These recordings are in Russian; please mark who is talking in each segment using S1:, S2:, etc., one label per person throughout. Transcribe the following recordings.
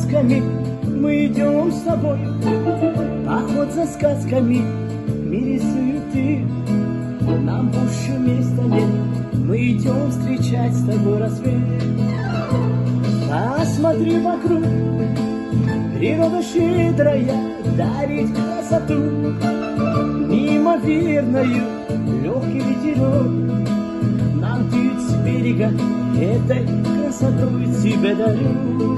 S1: сказками мы идем с тобой. Поход за сказками в мире суеты. Нам больше места нет, мы идем встречать с тобой рассвет. Посмотри вокруг, природа щедрая дарит красоту. Неимоверную легкий ветерок нам дует с берега, этой красотой тебе дарю.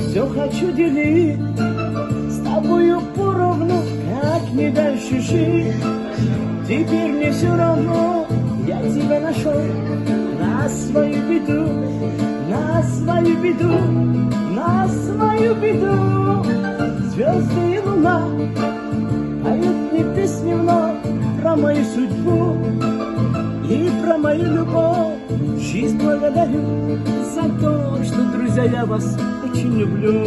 S1: Все хочу делить с тобою поровну, как не дальше жить. Теперь мне все равно, я тебя нашел. На свою беду, на свою беду, на свою беду. Звезды и луна поют мне песни вновь про мою судьбу и про мою любовь. Жизнь благодарю за то, что, друзья, я вас очень люблю.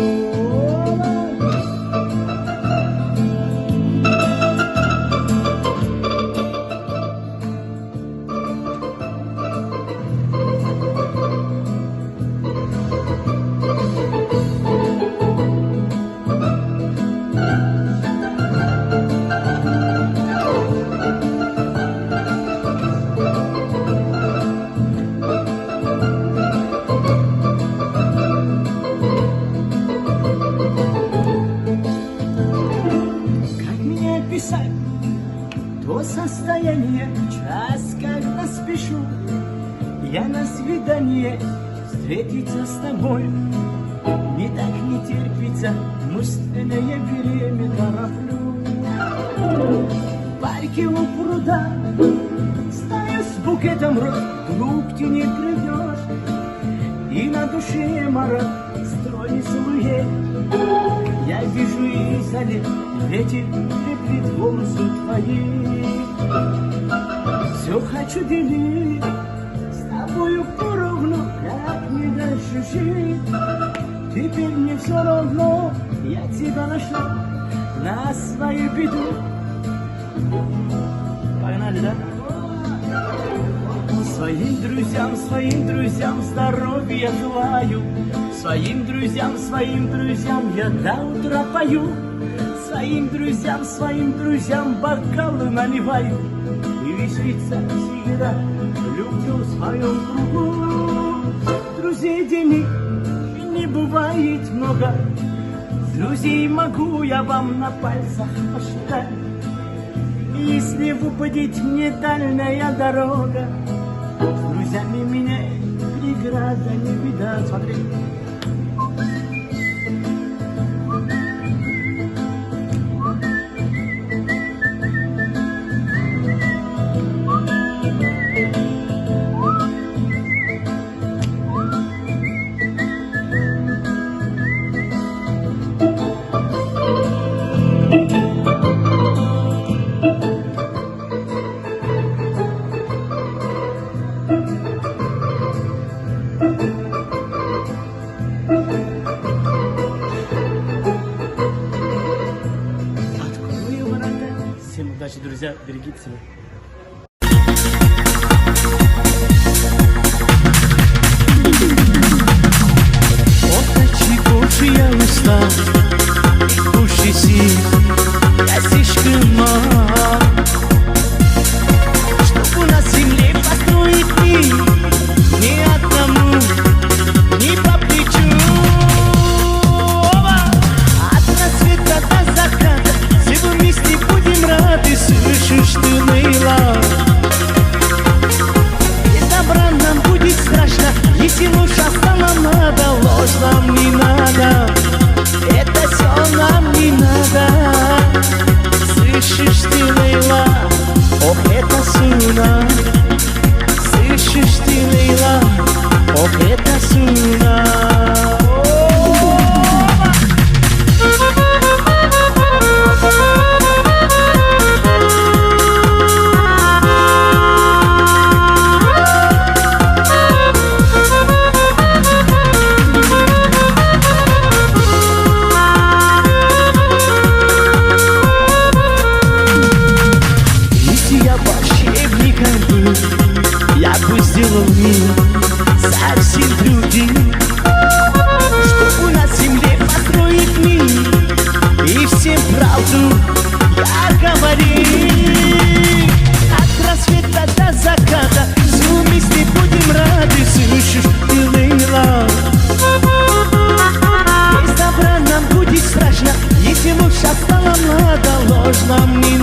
S1: То состояние, час, когда спешу я на свидание встретиться с тобой. Не так не терпится, мужественное время тороплю. В парке у пруда стою с букетом роз, вдруг ты не придешь, и на душе мороз, стройный силуэт. Я вижу издали, ветер треплет волосы твои. Все хочу делить с тобою поровну, как мне дальше жить. Теперь мне все равно, я тебя нашла на свою беду. Погнали, да? Своим друзьям здоровья желаю. Своим друзьям я до утра пою. Своим друзьям бокалы наливаю. И веселиться всегда люблю в своем кругу. Друзей денег не бывает много. Друзей могу я вам на пальцах посчитать. Если выпадет мне дальняя дорога, с друзьями меня преграда не видать. Смотри. Всем удачи, друзья, берегите себя. Вот от чего же я устал, пуще сил, я слишком мал, чтоб у нас в земле построить мир, ни одному не по плечу. От рассвета до заката все вместе будем рады. Слышишь ты, Лейла? Без добра нам будет страшно, если ложь нам надо, ложь нам не надо, это все нам не надо. можно мне